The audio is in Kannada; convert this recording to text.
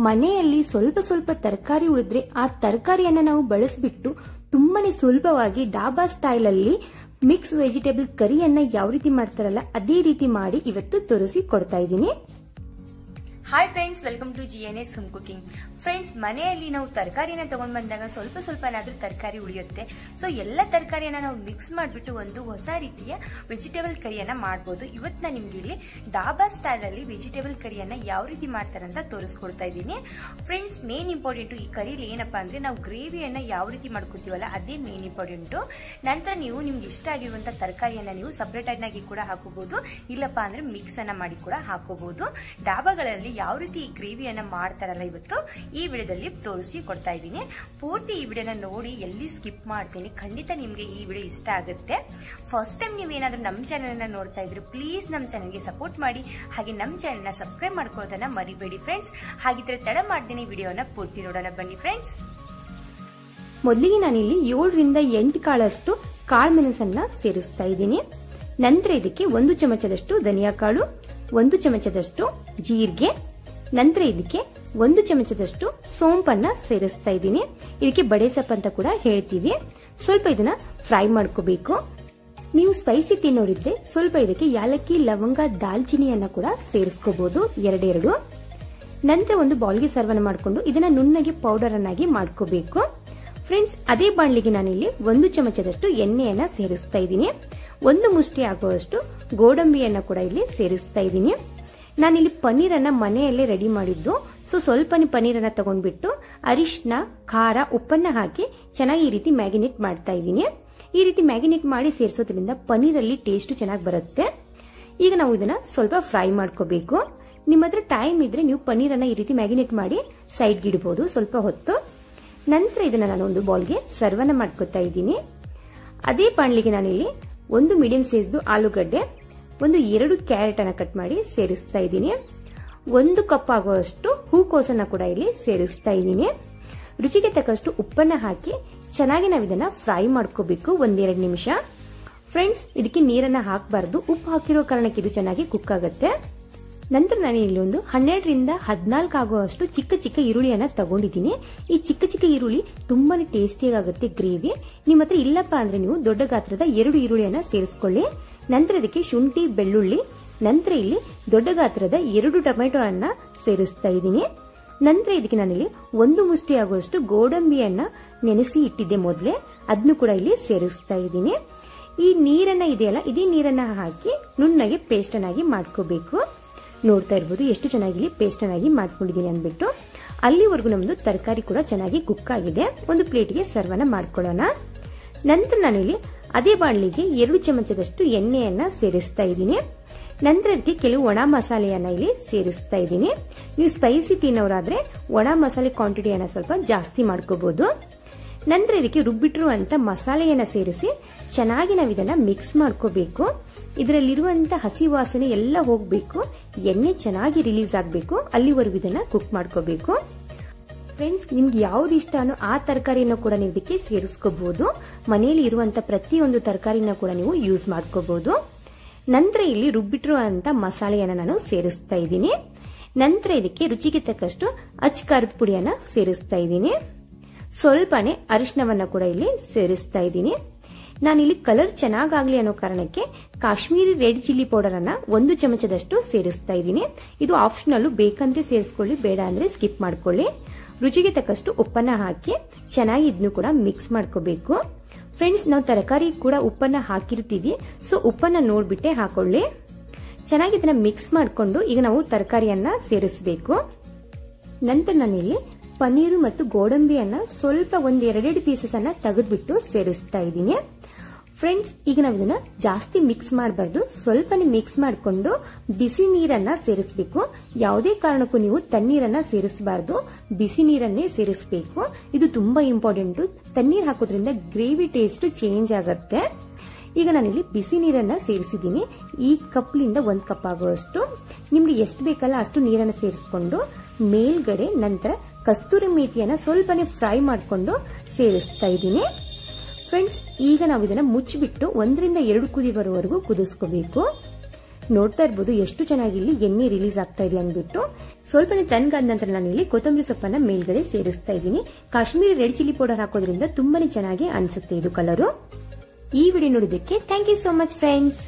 ಮನೆಯಲ್ಲಿ ಸ್ವಲ್ಪ ಸ್ವಲ್ಪ ತರಕಾರಿ ಉಳಿದ್ರೆ ಆ ತರಕಾರಿಯನ್ನ ನಾವು ಬಳಸಿಬಿಟ್ಟು ತುಂಬಾನೇ ಸುಲಭವಾಗಿ ಡಾಬಾ ಸ್ಟೈಲ್ ಅಲ್ಲಿ ಮಿಕ್ಸ್ ವೆಜಿಟೇಬಲ್ ಕರಿಯನ್ನ ಯಾವ ರೀತಿ ಮಾಡ್ತಾರಲ್ಲ ಅದೇ ರೀತಿ ಮಾಡಿ ಇವತ್ತು ತೋರಿಸಿ ಕೊಡ್ತಾ ಇದ್ದೀನಿ. Hi friends, welcome to GNS home cooking. Friends, ಮನೆಯಲ್ಲಿ ನಾವು ತರಕಾರಿನ ತಗೊಂಡ್ ಬಂದಾಗ ಸ್ವಲ್ಪ ಏನಾದ್ರೂ ತರಕಾರಿ ಉಳಿಯುತ್ತೆ. ಸೊ ಎಲ್ಲ ತರಕಾರಿಯನ್ನ ನಾವು ಮಿಕ್ಸ್ ಮಾಡಿಬಿಟ್ಟು ಒಂದು ಹೊಸ ರೀತಿಯ ವೆಜಿಟೇಬಲ್ ಕರಿಯನ್ನ ಮಾಡಬಹುದು. ಇವತ್ತು ನಾನು ನಿಮ್ಗೆ ಇಲ್ಲಿ ಡಾಬಾ ಸ್ಟೈಲ್ ಅಲ್ಲಿ ವೆಜಿಟೇಬಲ್ ಕರಿಯನ್ನ ಯಾವ ರೀತಿ ಮಾಡ್ತಾರಂತ ತೋರಿಸ್ಕೊಡ್ತಾ ಇದ್ದೀನಿ. ಫ್ರೆಂಡ್ಸ್, ಮೇನ್ ಇಂಪಾರ್ಟೆಂಟ್ ಈ ಕರಿಲಿ ಏನಪ್ಪಾ ಅಂದ್ರೆ ನಾವು ಗ್ರೇವಿಯನ್ನ ಯಾವ ರೀತಿ ಮಾಡ್ಕೊತೀವಲ್ಲ ಅದೇ ಮೇನ್ ಇಂಪಾರ್ಟೆಂಟ್. ನಂತರ ನೀವು ನಿಮ್ಗೆ ಇಷ್ಟ ಆಗಿರುವಂತ ತರಕಾರಿಯನ್ನ ನೀವು ಸಪರೇಟ್ ಆಗಿ ಕೂಡ ಹಾಕೋಬಹುದು, ಇಲ್ಲಪ್ಪಾ ಅಂದ್ರೆ ಮಿಕ್ಸ್ ಅನ್ನ ಮಾಡಿ ಕೂಡ ಹಾಕೋಬಹುದು. ಡಾಬಾಗಳಲ್ಲಿ ಯಾವ ರೀತಿ ಈ ಗ್ರೇವಿಯನ್ನ ಮಾಡ್ತಾರಲ್ಲ ಇವತ್ತು ಈ ವಿಡಿಯೋದಲ್ಲಿ ತೋರಿಸಿ ಕೊಡ್ತಾ ಇದ್ದೀನಿ. ಪೂರ್ತಿ ಈ ವಿಡಿಯೋನ ನೋಡಿ ಎಲ್ಲಿ ಸ್ಕಿಪ್ ಮಾಡ್ತೀನಿ. ಖಂಡಿತ ನಿಮ್ಗೆ ಈ ವಿಡಿಯೋ ಇಷ್ಟ ಆಗುತ್ತೆ. ಫಸ್ಟ್ ಟೈಮ್ ನೀವೇನಾದ್ರೂ ನಮ್ಮ ಚಾನೆಲ್ ನೋಡ್ತಾ ಇದ್ರೆ ಪ್ಲೀಸ್ ನಮ್ಮ ಚಾನೆಲ್ಗೆ ಸಪೋರ್ಟ್ ಮಾಡಿ, ಹಾಗೆ ನಮ್ಮ ಚಾನೆಲ್ನ ಸಬ್ಸ್ಕ್ರೈಬ್ ಮಾಡ್ಕೊಳ್ಳೋದನ್ನ ಮರಿಬೇಡಿ ಫ್ರೆಂಡ್ಸ್. ಹಾಗಿದ್ರೆ ತಡ ಮಾಡ್ತೀನಿ, ವಿಡಿಯೋನ ಪೂರ್ತಿ ನೋಡೋಣ ಬನ್ನಿ ಫ್ರೆಂಡ್ಸ್. ಮೊದಲಿಗೆ ನಾನಿಲ್ಲಿ 7 ರಿಂದ 8 ಕಾಳಷ್ಟು ಕಾಳು ಮೆಣಸನ್ನ ಸೇರಿಸ್ತಾ ಇದ್ದೀನಿ. ನಂತರ ಇದಕ್ಕೆ 1 ಚಮಚದಷ್ಟು ಧನಿಯಾ ಕಾಳು, 1 ಚಮಚದಷ್ಟು ಜೀರಿಗೆ, ನಂತರ ಇದಕ್ಕೆ 1 ಚಮಚದಷ್ಟು ಸೋಂಪನ್ನ ಸೇರಿಸ್ತಾ ಇದ್ದೀನಿ. ಇದಕ್ಕೆ ಬಡೆ ಸೊಪ್ಪು ಅಂತ ಕೂಡ ಹೇಳ್ತೀವಿ. ಸ್ವಲ್ಪ ಇದನ್ನ ಫ್ರೈ ಮಾಡ್ಕೋಬೇಕು. ನೀವು ಸ್ಪೈಸಿ ತಿನ್ನೋರಿದ್ರೆ ಸ್ವಲ್ಪ ಇದಕ್ಕೆ ಯಾಲಕ್ಕಿ, ಲವಂಗ, ದಾಲ್ಚಿನಿಯನ್ನ ಕೂಡ ಸೇರಿಸ್ಕೋಬಹುದು, 2. ನಂತರ ಒಂದು ಬೌಲ್ಗೆ ಸರ್ವನ್ನ ಮಾಡಿಕೊಂಡು ಇದನ್ನ ನುಣ್ಣಗೆ ಪೌಡರ್ ಅನ್ನಾಗಿ ಮಾಡ್ಕೋಬೇಕು. ಫ್ರೆಂಡ್ಸ್, ಅದೇ ಬಾಣಲಿಗೆ ನಾನಿಲ್ಲಿ 1 ಚಮಚದಷ್ಟು ಎಣ್ಣೆಯನ್ನ ಸೇರಿಸ್ತಾ ಇದ್ದೀನಿ. 1 ಮುಷ್ಟಿ ಆಗುವಷ್ಟು ಗೋಡಂಬಿಯನ್ನ ಕೂಡ ಇಲ್ಲಿ ಸೇರಿಸ್ತಾ ಇದ್ದೀನಿ. ನಾನಿಲ್ಲಿ ಪನ್ನೀರನ್ನ ಮನೆಯಲ್ಲೇ ರೆಡಿ ಮಾಡಿದ್ದು. ಸೊ ಸ್ವಲ್ಪ ಪನ್ನೀರನ್ನ ತಗೊಂಡ್ಬಿಟ್ಟು ಅರಿಶಿನ, ಖಾರ, ಉಪ್ಪನ್ನ ಹಾಕಿ ಚೆನ್ನಾಗಿ ಈ ರೀತಿ ಮ್ಯಾಗಿನೇಟ್ ಮಾಡ್ತಾ ಇದ್ದೀನಿ. ಈ ರೀತಿ ಮ್ಯಾಗಿನೇಟ್ ಮಾಡಿ ಸೇರಿಸೋದ್ರಿಂದ ಪನ್ನೀರಲ್ಲಿ ಟೇಸ್ಟ್ ಚೆನ್ನಾಗಿ ಬರುತ್ತೆ. ಈಗ ನಾವು ಇದನ್ನ ಸ್ವಲ್ಪ ಫ್ರೈ ಮಾಡ್ಕೋಬೇಕು. ನಿಮ್ಮ ಹತ್ರ ಟೈಮ್ ಇದ್ರೆ ನೀವು ಪನ್ನೀರನ್ನ ಈ ರೀತಿ ಮ್ಯಾಗಿನೇಟ್ ಮಾಡಿ ಸೈಡ್ಗೆ ಇಡಬಹುದು ಸ್ವಲ್ಪ ಹೊತ್ತು. ನಂತರ ಇದನ್ನ ನಾನು ಒಂದು ಬೌಲ್ಗೆ ಸರ್ವನ್ನ ಮಾಡ್ಕೊತಾ ಇದ್ದೀನಿ. ಅದೇ ಬಾಣಲಿಗೆ ನಾನಿಲ್ಲಿ 1 ಮೀಡಿಯಂ ಸೈಜ್ದು ಆಲೂಗಡ್ಡೆ, 2 ಕ್ಯಾರೆಟ್ ಅನ್ನ ಕಟ್ ಮಾಡಿ ಸೇರಿಸ್ತಾ ಇದ್ದೀನಿ. 1 ಕಪ್ ಆಗುವಷ್ಟು ಹೂಕೋಸನ್ನ ಕೂಡ ಇಲ್ಲಿ ಸೇರಿಸ್ತಾ ಇದ್ದೀನಿ. ರುಚಿಗೆ ತಕ್ಕಷ್ಟು ಉಪ್ಪನ್ನ ಹಾಕಿ ಚೆನ್ನಾಗಿ ನಾವು ಇದನ್ನ ಫ್ರೈ ಮಾಡ್ಕೋಬೇಕು 1-2 ನಿಮಿಷ. ಫ್ರೆಂಡ್ಸ್, ಇದಕ್ಕೆ ನೀರನ್ನ ಹಾಕಬಾರ್ದು, ಉಪ್ಪು ಹಾಕಿರೋ ಕಾರಣಕ್ಕೆ ಇದು ಚೆನ್ನಾಗಿ ಕುಕ್ ಆಗುತ್ತೆ. ನಂತರ ನಾನು ಇಲ್ಲಿ ಒಂದು 12 ರಿಂದ 14 ಆಗುವಷ್ಟು ಚಿಕ್ಕ ಈರುಳ್ಳಿಯನ್ನ ತಗೊಂಡಿದ್ದೀನಿ. ಈ ಚಿಕ್ಕ ಈರುಳ್ಳಿ ತುಂಬಾನೇ ಟೇಸ್ಟಿಯಾಗುತ್ತೆ ಗ್ರೇವಿ. ನಿಮ್ಮ ಹತ್ರ ಇಲ್ಲಪ್ಪ ಅಂದ್ರೆ ನೀವು ದೊಡ್ಡ ಗಾತ್ರದ 2 ಈರುಳ್ಳಿಯನ್ನ ಸೇರಿಸ್ಕೊಳ್ಳಿ. ನಂತರ ಇದಕ್ಕೆ ಶುಂಠಿ, ಬೆಳ್ಳುಳ್ಳಿ, ನಂತರ ಇಲ್ಲಿ ದೊಡ್ಡ ಗಾತ್ರದ 2 ಟೊಮೆಟೊ ಅನ್ನ ಸೇರಿಸ್ತಾ ಇದ್ದೀನಿ. ನಂತರ ಇದಕ್ಕೆ ನಾನಿಲ್ಲಿ 1 ಮುಷ್ಟಿ ಆಗುವಷ್ಟು ಗೋಡಂಬಿಯನ್ನ ನೆನೆಸಿ ಇಟ್ಟಿದ್ದೆ ಮೊದಲೇ, ಅದನ್ನು ಕೂಡ ಇಲ್ಲಿ ಸೇರಿಸ್ತಾ ಇದ್ದೀನಿ. ಈ ನೀರನ್ನ ಇದೆಯಲ್ಲ, ಇದೇ ನೀರನ್ನ ಹಾಕಿ ನುಣ್ಣಗೆ ಪೇಸ್ಟ್ ಅನ್ನಾಗಿ ಮಾಡ್ಕೋಬೇಕು. ನೋಡ್ತಾ ಇರ್ಬೋದು ಎಷ್ಟು ಚೆನ್ನಾಗಿ ಪೇಸ್ಟ್ ಅನ್ನಾಗಿ ಮಾಡ್ಕೊಂಡಿದ್ದೀನಿ ಅಂದ್ಬಿಟ್ಟು. ಅಲ್ಲಿವರೆಗೂ ನಮ್ದು ತರಕಾರಿ ಕೂಡ ಚೆನ್ನಾಗಿ ಕುಕ್ ಆಗಿದೆ. ಒಂದು ಪ್ಲೇಟ್ಗೆ ಸರ್ವನ್ನ ಮಾಡ್ಕೊಳ್ಳೋಣ. ನಂತರ ನಾನಿಲ್ಲಿ ಅದೇ ಬಾಣಲಿಗೆ 2 ಚಮಚದಷ್ಟು ಎಣ್ಣೆಯನ್ನ ಸೇರಿಸ್ತಾ ಇದ್ದೀನಿ. ನಂತರ ಇದಕ್ಕೆ ಕೆಲವು ಒಣ ಮಸಾಲೆಯನ್ನ ಇಲ್ಲಿ ಸೇರಿಸ್ತಾ ಇದ್ದೀನಿ. ನೀವು ಸ್ಪೈಸಿ ತಿನ್ನೋರಾದ್ರೆ ಒಣ ಮಸಾಲೆ ಕ್ವಾಂಟಿಟಿಯನ್ನ ಸ್ವಲ್ಪ ಜಾಸ್ತಿ ಮಾಡ್ಕೋಬಹುದು. ನಂತರ ಇದಕ್ಕೆ ರುಬ್ಬಿಟ್ಟಿರುವಂತ ಮಸಾಲೆಯನ್ನ ಸೇರಿಸಿ ಚೆನ್ನಾಗಿ ನಾವು ಇದನ್ನ ಮಿಕ್ಸ್ ಮಾಡ್ಕೋಬೇಕು. ಇದರಲ್ಲಿರುವಂತ ಹಸಿ ವಾಸನೆ ಎಲ್ಲ ಹೋಗ್ಬೇಕು, ಎಣ್ಣೆ ಚೆನ್ನಾಗಿ ರಿಲೀಸ್ ಆಗಬೇಕು, ಅಲ್ಲಿವರೆಗೂ ಇದನ್ನ ಕುಕ್ ಮಾಡ್ಕೋಬೇಕು. ಫ್ರೆಂಡ್ಸ್, ನಿಮ್ಗೆ ಯಾವ್ದು ಇಷ್ಟನೋ ಆ ತರಕಾರಿನ ಕೂಡ ನೀವು ಇದಕ್ಕೆ ಸೇರಿಸ್ಕೋಬಹುದು. ಮನೆಯಲ್ಲಿ ಇರುವಂತ ಪ್ರತಿಯೊಂದು ತರಕಾರಿನ ಕೂಡ ನೀವು ಯೂಸ್ ಮಾಡ್ಕೋಬಹುದು. ನಂತರ ಇಲ್ಲಿ ರುಬ್ಬಿಟ್ಟಿರುವಂತ ಮಸಾಲೆಯನ್ನ ನಾನು ಸೇರಿಸ್ತಾ ಇದ್ದೀನಿ. ನಂತರ ಇದಕ್ಕೆ ರುಚಿಗೆ ತಕ್ಕಷ್ಟು ಅಚ್ಚ ಖಾರದ ಪುಡಿಯನ್ನ ಸೇರಿಸ್ತಾ ಇದ್ದೀನಿ. ಸ್ವಲ್ಪನೇ ಅರಿಶಿನವನ್ನ ಕೂಡ ಇಲ್ಲಿ ಸೇರಿಸ್ತಾ ಇದ್ದೀನಿ. ನಾನಿಲ್ಲಿ ಕಲರ್ ಚೆನ್ನಾಗಾಗ್ಲಿ ಅನ್ನೋ ಕಾರಣಕ್ಕೆ ಕಾಶ್ಮೀರಿ ರೆಡ್ ಚಿಲ್ಲಿ ಪೌಡರ್ ಅನ್ನ 1 ಚಮಚದಷ್ಟು ಸೇರಿಸ್ತಾ ಇದ್ದೀನಿ. ಇದು ಆಪ್ಷನಲ್, ಬೇಕಂದ್ರೆ ಸೇರಿಸ್ಕೊಳ್ಳಿ, ಬೇಡ ಅಂದ್ರೆ ಸ್ಕಿಪ್ ಮಾಡ್ಕೊಳ್ಳಿ. ರುಚಿಗೆ ತಕ್ಕಷ್ಟು ಉಪ್ಪನ್ನ ಹಾಕಿ ಚೆನ್ನಾಗಿ ಇದನ್ನು ಕೂಡ ಮಿಕ್ಸ್ ಮಾಡ್ಕೋಬೇಕು. ಫ್ರೆಂಡ್ಸ್, ನಾವು ತರಕಾರಿ ಕೂಡ ಉಪ್ಪನ್ನ ಹಾಕಿರ್ತೀವಿ, ಸೊ ಉಪ್ಪನ್ನ ನೋಡ್ಬಿಟ್ಟೆ ಹಾಕೊಳ್ಳಿ. ಚೆನ್ನಾಗಿ ಇದನ್ನ ಮಿಕ್ಸ್ ಮಾಡ್ಕೊಂಡು ಈಗ ನಾವು ತರಕಾರಿಯನ್ನ ಸೇರಿಸಬೇಕು. ನಂತರ ನಾನಿಲ್ಲಿ ಪನ್ನೀರು ಮತ್ತು ಗೋಡಂಬಿಯನ್ನ ಸ್ವಲ್ಪ 1-2 ಪೀಸಸ್ ಅನ್ನ ತೆಗೆದ್ಬಿಟ್ಟು ಸೇರಿಸ್ತಾ ಇದ್ದೀನಿ. ಫ್ರೆಂಡ್ಸ್, ಈಗ ನಾವು ಇದನ್ನ ಜಾಸ್ತಿ ಮಿಕ್ಸ್ ಮಾಡಬಾರ್ದು, ಸ್ವಲ್ಪನೇ ಮಿಕ್ಸ್ ಮಾಡಿಕೊಂಡು ಬಿಸಿ ನೀರನ್ನ ಸೇರಿಸಬೇಕು. ಯಾವುದೇ ಕಾರಣಕ್ಕೂ ನೀವು ತಣ್ಣೀರನ್ನ ಸೇರಿಸಬಾರ್ದು, ಬಿಸಿ ನೀರನ್ನೇ ಸೇರಿಸಬೇಕು. ಇದು ತುಂಬಾ ಇಂಪಾರ್ಟೆಂಟ್. ತಣ್ಣೀರ್ ಹಾಕೋದ್ರಿಂದ ಗ್ರೇವಿ ಟೇಸ್ಟ್ ಚೇಂಜ್ ಆಗುತ್ತೆ. ಈಗ ನಾನಿಲ್ಲಿ ಬಿಸಿ ನೀರನ್ನ ಸೇರಿಸಿದ್ದೀನಿ. ಈ ಕಪ್ಲಿಂದ 1 ಕಪ್ ಆಗುವಷ್ಟು, ನಿಮ್ಗೆ ಎಷ್ಟು ಬೇಕಲ್ಲ ಅಷ್ಟು ನೀರನ್ನ ಸೇರಿಸ್ಕೊಂಡು ಮೇಲ್ಗಡೆ ನಂತರ ಕಸ್ತೂರಿ ಮೇಥಿಯನ್ನ ಸ್ವಲ್ಪನೇ ಫ್ರೈ ಮಾಡಿಕೊಂಡು ಸೇರಿಸ್ತಾ ಇದ್ದೀನಿ. ಫ್ರೆಂಡ್ಸ್, ಈಗ ನಾವು ಇದನ್ನ ಮುಚ್ಚಿಬಿಟ್ಟು 1 ರಿಂದ 2 ಕುದಿ ಬರುವವರೆಗೂ ಕುದಿಸ್ಕೋಬೇಕು. ನೋಡ್ತಾ ಇರ್ಬೋದು ಎಷ್ಟು ಚೆನ್ನಾಗಿ ಇಲ್ಲಿ ಎಣ್ಣೆ ರಿಲೀಸ್ ಆಗ್ತಾ ಇದೆ ಅಂದ್ಬಿಟ್ಟು. ಸ್ವಲ್ಪನೇ ತಣ್ಣಗಾದ ನಂತರ ನಾನು ಇಲ್ಲಿ ಕೊತ್ತಂಬರಿ ಸೊಪ್ಪನ್ನ ಮೇಲ್ಗಡೆ ಸೇರಿಸ್ತಾ ಇದ್ದೀನಿ. ಕಾಶ್ಮೀರಿ ರೆಡ್ ಚಿಲ್ಲಿ ಪೌಡರ್ ಹಾಕೋದ್ರಿಂದ ತುಂಬಾನೇ ಚೆನ್ನಾಗಿ ಅನ್ಸುತ್ತೆ ಇದು ಕಲರು. ಈ ವಿಡಿಯೋ ನೋಡಿದ್ದಕ್ಕೆ thank you so much friends.